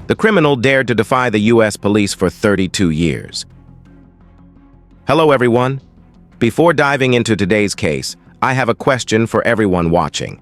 The criminal dared to defy the U.S. police for 32 years. Hello, everyone. Before diving into today's case, I have a question for everyone watching.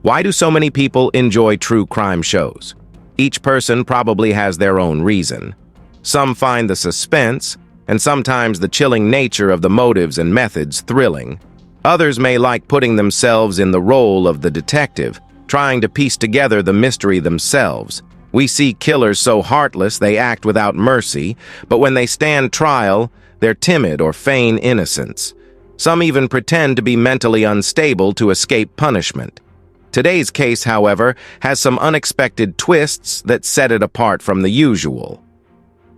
Why do so many people enjoy true crime shows? Each person probably has their own reason. Some find the suspense, and sometimes the chilling nature of the motives and methods thrilling. Others may like putting themselves in the role of the detective, trying to piece together the mystery themselves. We see killers so heartless they act without mercy, but when they stand trial, they're timid or feign innocence. Some even pretend to be mentally unstable to escape punishment. Today's case, however, has some unexpected twists that set it apart from the usual.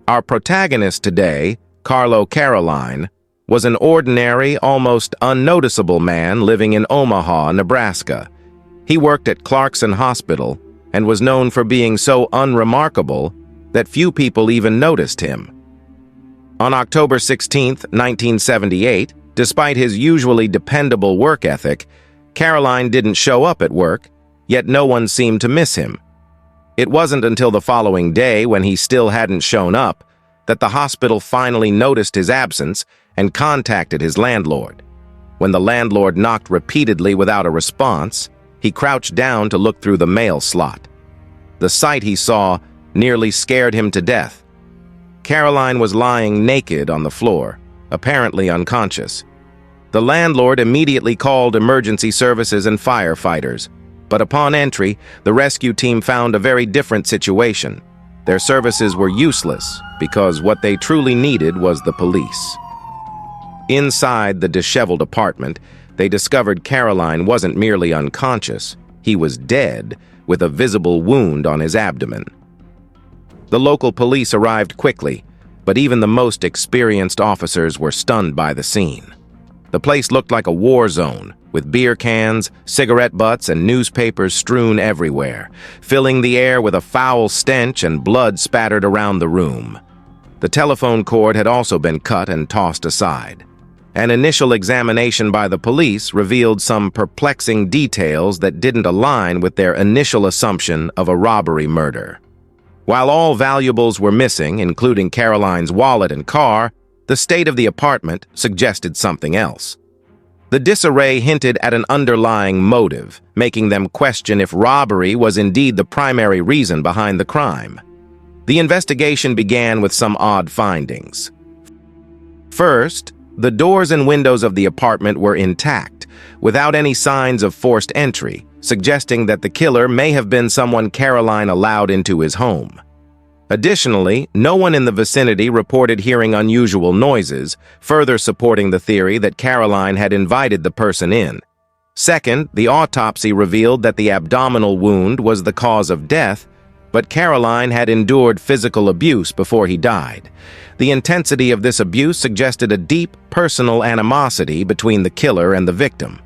Our protagonist today, Carlo Caroline, was an ordinary, almost unnoticeable man living in Omaha, Nebraska. He worked at Clarkson Hospital and was known for being so unremarkable that few people even noticed him. On October 16, 1978, despite his usually dependable work ethic, Caroline didn't show up at work, yet no one seemed to miss him. It wasn't until the following day, when he still hadn't shown up, that the hospital finally noticed his absence and contacted his landlord. When the landlord knocked repeatedly without a response, he crouched down to look through the mail slot. The sight he saw nearly scared him to death. Caroline was lying naked on the floor, apparently unconscious. The landlord immediately called emergency services and firefighters, but upon entry, the rescue team found a very different situation. Their services were useless because what they truly needed was the police. Inside the disheveled apartment, they discovered Caroline wasn't merely unconscious, he was dead, with a visible wound on his abdomen. The local police arrived quickly, but even the most experienced officers were stunned by the scene. The place looked like a war zone, with beer cans, cigarette butts, and newspapers strewn everywhere, filling the air with a foul stench and blood spattered around the room. The telephone cord had also been cut and tossed aside. An initial examination by the police revealed some perplexing details that didn't align with their initial assumption of a robbery murder. While all valuables were missing, including Caroline's wallet and car, the state of the apartment suggested something else. The disarray hinted at an underlying motive, making them question if robbery was indeed the primary reason behind the crime. The investigation began with some odd findings. First, the doors and windows of the apartment were intact, without any signs of forced entry, suggesting that the killer may have been someone Caroline allowed into his home. Additionally, no one in the vicinity reported hearing unusual noises, further supporting the theory that Caroline had invited the person in. Second, the autopsy revealed that the abdominal wound was the cause of death, but Caroline had endured physical abuse before he died. The intensity of this abuse suggested a deep, personal animosity between the killer and the victim.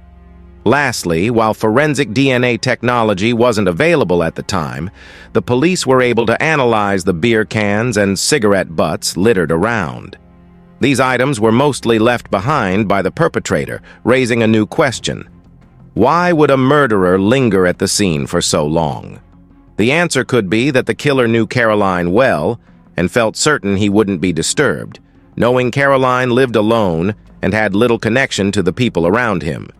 Lastly, while forensic DNA technology wasn't available at the time, the police were able to analyze the beer cans and cigarette butts littered around. These items were mostly left behind by the perpetrator, raising a new question. Why would a murderer linger at the scene for so long? The answer could be that the killer knew Caroline well and felt certain he wouldn't be disturbed, knowing Caroline lived alone and had little connection to the people around him.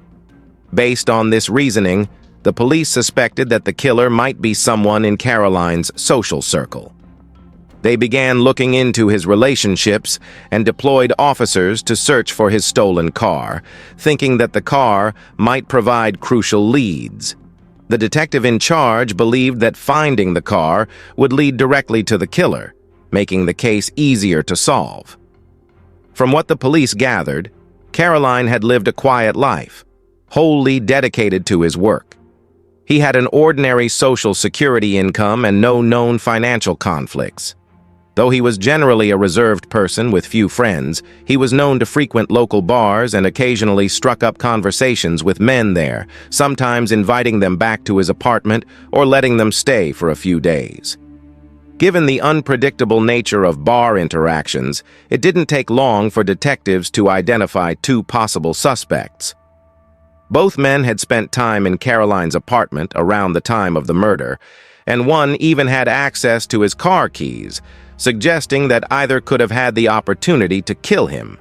Based on this reasoning, the police suspected that the killer might be someone in Caroline's social circle. They began looking into his relationships and deployed officers to search for his stolen car, thinking that the car might provide crucial leads. The detective in charge believed that finding the car would lead directly to the killer, making the case easier to solve. From what the police gathered, Caroline had lived a quiet life, wholly dedicated to his work. He had an ordinary Social Security income and no known financial conflicts. Though he was generally a reserved person with few friends, he was known to frequent local bars and occasionally struck up conversations with men there, sometimes inviting them back to his apartment or letting them stay for a few days. Given the unpredictable nature of bar interactions, it didn't take long for detectives to identify two possible suspects. Both men had spent time in Caroline's apartment around the time of the murder, and one even had access to his car keys, suggesting that either could have had the opportunity to kill him.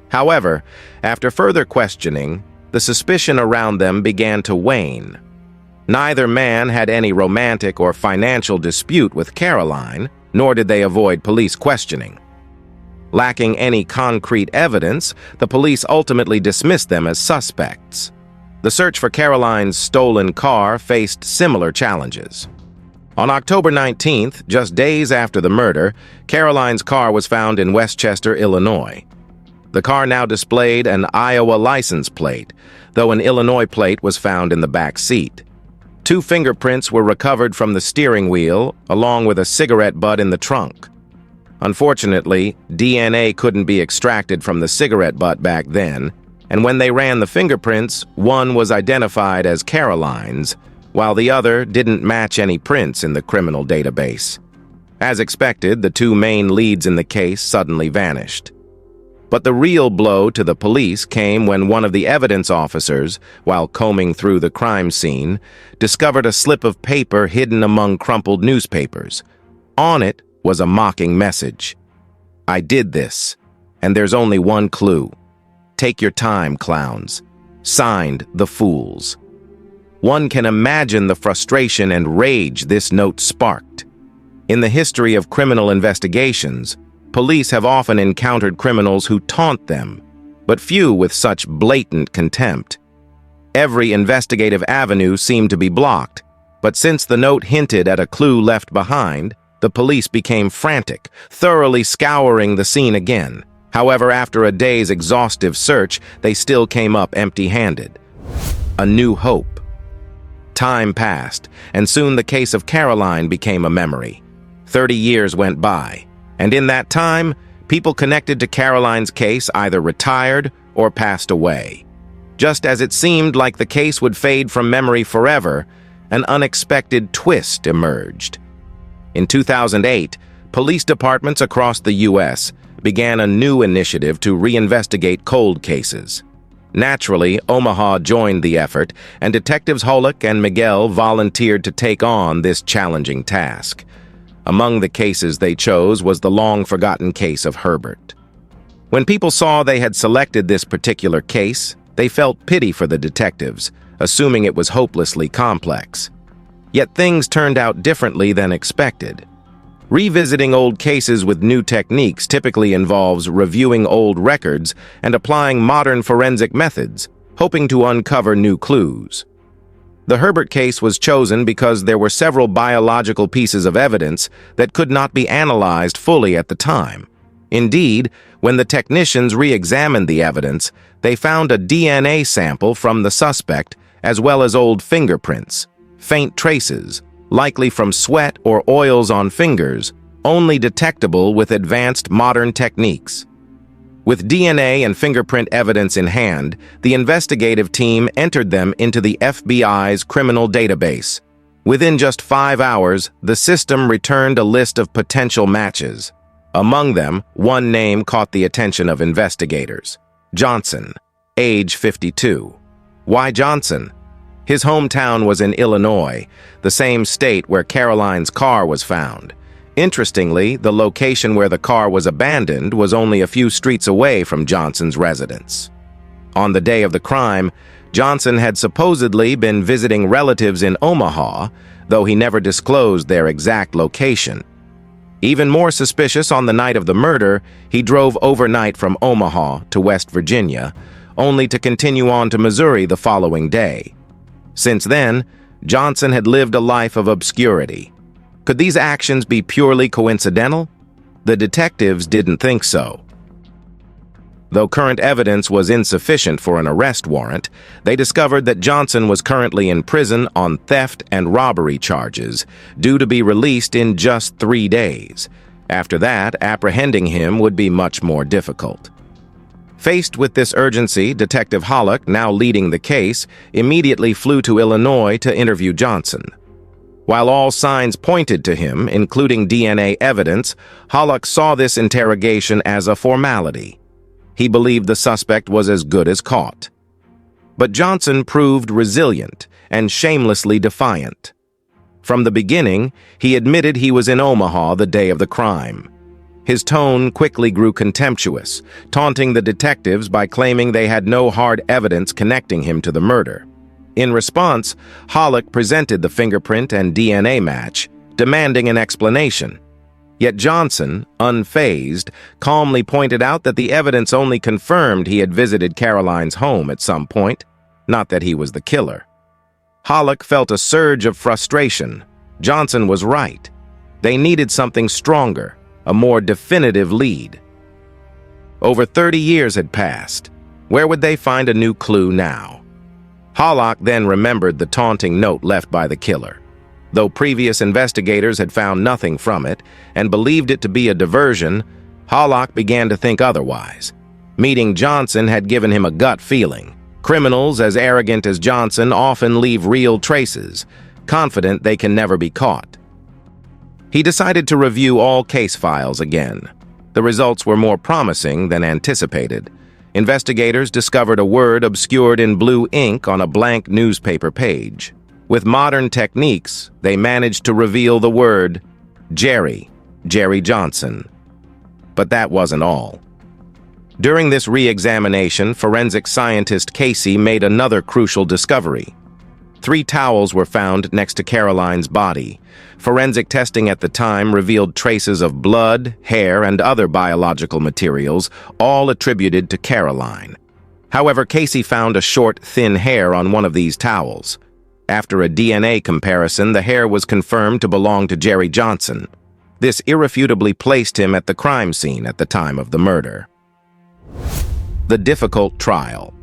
However, after further questioning, the suspicion around them began to wane. Neither man had any romantic or financial dispute with Caroline, nor did they avoid police questioning. Lacking any concrete evidence, the police ultimately dismissed them as suspects. The search for Caroline's stolen car faced similar challenges. On October 19th, just days after the murder, Caroline's car was found in Westchester, Illinois. The car now displayed an Iowa license plate, though an Illinois plate was found in the back seat. 2 fingerprints were recovered from the steering wheel, along with a cigarette butt in the trunk. Unfortunately, DNA couldn't be extracted from the cigarette butt back then, and when they ran the fingerprints, one was identified as Caroline's, while the other didn't match any prints in the criminal database. As expected, the 2 main leads in the case suddenly vanished. But the real blow to the police came when one of the evidence officers, while combing through the crime scene, discovered a slip of paper hidden among crumpled newspapers. On it was a mocking message. "I did this, and there's only one clue. Take your time, clowns. Signed, the fools." One can imagine the frustration and rage this note sparked. In the history of criminal investigations, police have often encountered criminals who taunt them, but few with such blatant contempt. Every investigative avenue seemed to be blocked, but since the note hinted at a clue left behind, the police became frantic, thoroughly scouring the scene again. However, after a day's exhaustive search, they still came up empty-handed. A new hope. Time passed, and soon the case of Caroline became a memory. 30 years went by, and in that time, people connected to Caroline's case either retired or passed away. Just as it seemed like the case would fade from memory forever, an unexpected twist emerged. In 2008, police departments across the U.S. began a new initiative to reinvestigate cold cases. Naturally, Omaha joined the effort, and Detectives Hollick and Miguel volunteered to take on this challenging task. Among the cases they chose was the long-forgotten case of Herbert. When people saw they had selected this particular case, they felt pity for the detectives, assuming it was hopelessly complex. Yet things turned out differently than expected. Revisiting old cases with new techniques typically involves reviewing old records and applying modern forensic methods, hoping to uncover new clues. The Herbert case was chosen because there were several biological pieces of evidence that could not be analyzed fully at the time. Indeed, when the technicians re-examined the evidence, they found a DNA sample from the suspect as well as old fingerprints, faint traces, likely from sweat or oils on fingers, only detectable with advanced modern techniques. With DNA and fingerprint evidence in hand, the investigative team entered them into the FBI's criminal database. Within just 5 hours, the system returned a list of potential matches. Among them, one name caught the attention of investigators: Johnson, age 52. Why Johnson? His hometown was in Illinois, the same state where Caroline's car was found. Interestingly, the location where the car was abandoned was only a few streets away from Johnson's residence. On the day of the crime, Johnson had supposedly been visiting relatives in Omaha, though he never disclosed their exact location. Even more suspicious, on the night of the murder, he drove overnight from Omaha to West Virginia, only to continue on to Missouri the following day. Since then, Johnson had lived a life of obscurity. Could these actions be purely coincidental? The detectives didn't think so. Though current evidence was insufficient for an arrest warrant, they discovered that Johnson was currently in prison on theft and robbery charges, due to be released in just 3 days. After that, apprehending him would be much more difficult. Faced with this urgency, Detective Hollick, now leading the case, immediately flew to Illinois to interview Johnson. While all signs pointed to him, including DNA evidence, Hollick saw this interrogation as a formality. He believed the suspect was as good as caught. But Johnson proved resilient and shamelessly defiant. From the beginning, he admitted he was in Omaha the day of the crime. His tone quickly grew contemptuous, taunting the detectives by claiming they had no hard evidence connecting him to the murder. In response, Hollick presented the fingerprint and DNA match, demanding an explanation. Yet Johnson, unfazed, calmly pointed out that the evidence only confirmed he had visited Caroline's home at some point, not that he was the killer. Hollick felt a surge of frustration. Johnson was right. They needed something stronger, a more definitive lead. Over 30 years had passed. Where would they find a new clue now? Hollick then remembered the taunting note left by the killer. Though previous investigators had found nothing from it and believed it to be a diversion, Hollick began to think otherwise. Meeting Johnson had given him a gut feeling. Criminals as arrogant as Johnson often leave real traces, confident they can never be caught. He decided to review all case files again. The results were more promising than anticipated. Investigators discovered a word obscured in blue ink on a blank newspaper page. With modern techniques, they managed to reveal the word Jerry Johnson. But that wasn't all. During this re-examination, forensic scientist Casey made another crucial discovery. 3 towels were found next to Caroline's body. Forensic testing at the time revealed traces of blood, hair, and other biological materials, all attributed to Caroline. However, Casey found a short, thin hair on one of these towels. After a DNA comparison, the hair was confirmed to belong to Jerry Johnson. This irrefutably placed him at the crime scene at the time of the murder. The difficult trial.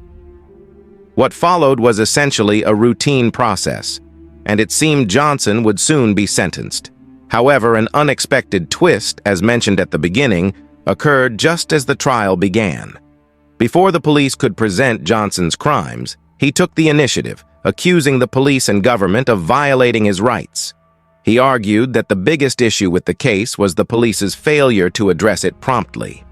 What followed was essentially a routine process, and it seemed Johnson would soon be sentenced. However, an unexpected twist, as mentioned at the beginning, occurred just as the trial began. Before the police could present Johnson's crimes, he took the initiative, accusing the police and government of violating his rights. He argued that the biggest issue with the case was the police's failure to address it promptly.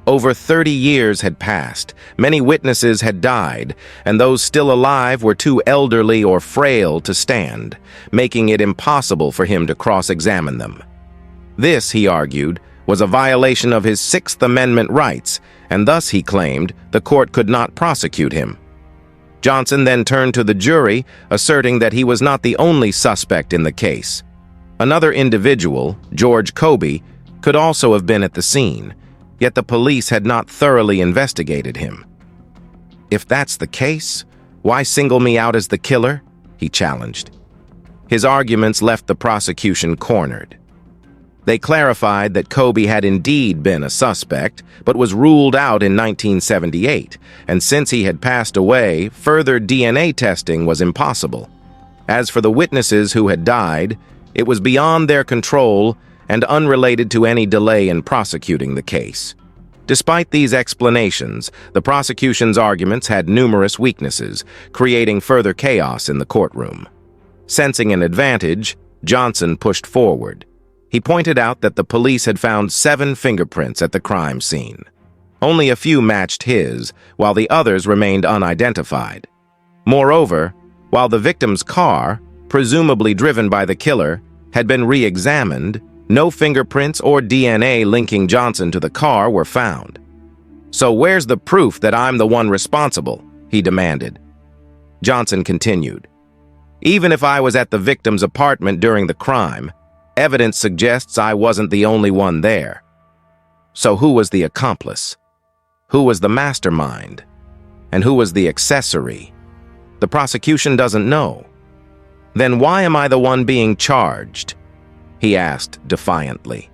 Over 30 years had passed, many witnesses had died, and those still alive were too elderly or frail to stand, making it impossible for him to cross-examine them. This, he argued, was a violation of his Sixth Amendment rights, and thus, he claimed, the court could not prosecute him. Johnson then turned to the jury, asserting that he was not the only suspect in the case. Another individual, George Kobe, could also have been at the scene, yet the police had not thoroughly investigated him. If that's the case, why single me out as the killer? He challenged. His arguments left the prosecution cornered. They clarified that Kobe had indeed been a suspect, but was ruled out in 1978, and since he had passed away, further DNA testing was impossible. As for the witnesses who had died, it was beyond their control and unrelated to any delay in prosecuting the case. Despite these explanations, the prosecution's arguments had numerous weaknesses, creating further chaos in the courtroom. Sensing an advantage, Johnson pushed forward. He pointed out that the police had found 7 fingerprints at the crime scene. Only a few matched his, while the others remained unidentified. Moreover, while the victim's car, presumably driven by the killer, had been re-examined, no fingerprints or DNA linking Johnson to the car were found. "So where's the proof that I'm the one responsible?" he demanded. Johnson continued. "Even if I was at the victim's apartment during the crime, evidence suggests I wasn't the only one there. So who was the accomplice? Who was the mastermind? And who was the accessory? The prosecution doesn't know. Then why am I the one being charged?" he asked defiantly.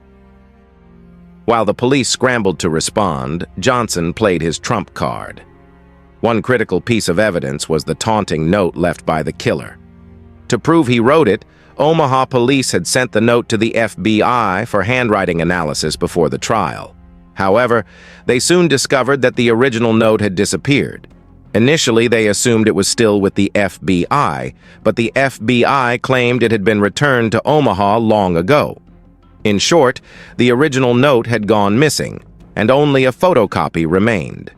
While the police scrambled to respond, Johnson played his trump card. One critical piece of evidence was the taunting note left by the killer. To prove he wrote it, Omaha police had sent the note to the FBI for handwriting analysis before the trial. However, they soon discovered that the original note had disappeared. Initially, they assumed it was still with the FBI, but the FBI claimed it had been returned to Omaha long ago. In short, the original note had gone missing, and only a photocopy remained.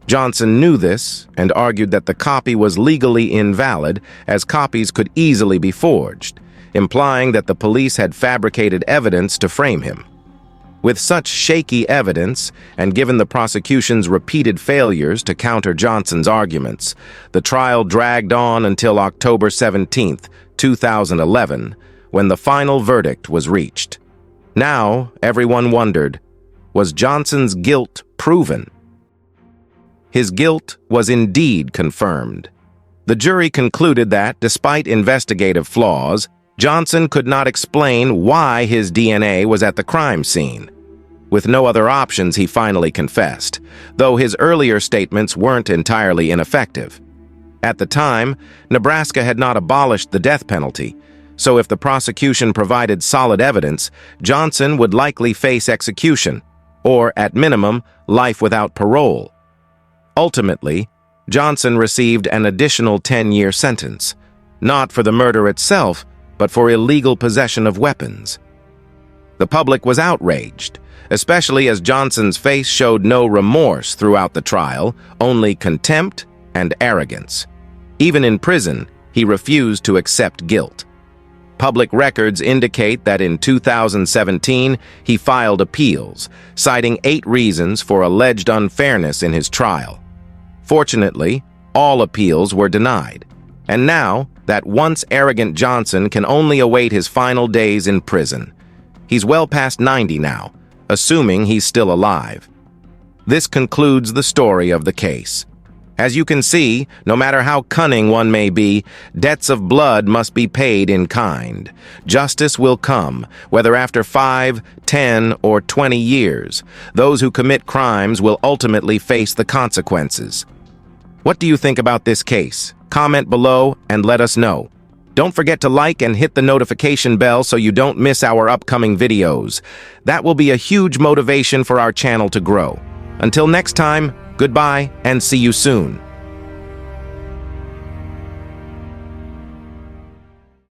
Johnson knew this and argued that the copy was legally invalid, as copies could easily be forged. implying that the police had fabricated evidence to frame him. With such shaky evidence, and given the prosecution's repeated failures to counter Johnson's arguments, the trial dragged on until October 17, 2011, when the final verdict was reached. Now, everyone wondered, was Johnson's guilt proven? His guilt was indeed confirmed. The jury concluded that, despite investigative flaws, Johnson could not explain why his DNA was at the crime scene. With no other options, he finally confessed, though his earlier statements weren't entirely ineffective. At the time, Nebraska had not abolished the death penalty, so if the prosecution provided solid evidence, Johnson would likely face execution, or, at minimum, life without parole. Ultimately, Johnson received an additional 10-year sentence, not for the murder itself, but for illegal possession of weapons. The public was outraged, especially as Johnson's face showed no remorse throughout the trial, only contempt and arrogance. Even in prison, he refused to accept guilt. Public records indicate that in 2017, he filed appeals, citing 8 reasons for alleged unfairness in his trial. Fortunately, all appeals were denied, and now that once arrogant Johnson can only await his final days in prison. He's well past 90 now, assuming he's still alive. This concludes the story of the case. As you can see, no matter how cunning one may be, debts of blood must be paid in kind. Justice will come, whether after 5, 10, or 20 years. Those who commit crimes will ultimately face the consequences. What do you think about this case? Comment below and let us know. Don't forget to like and hit the notification bell so you don't miss our upcoming videos. That will be a huge motivation for our channel to grow. Until next time, goodbye and see you soon.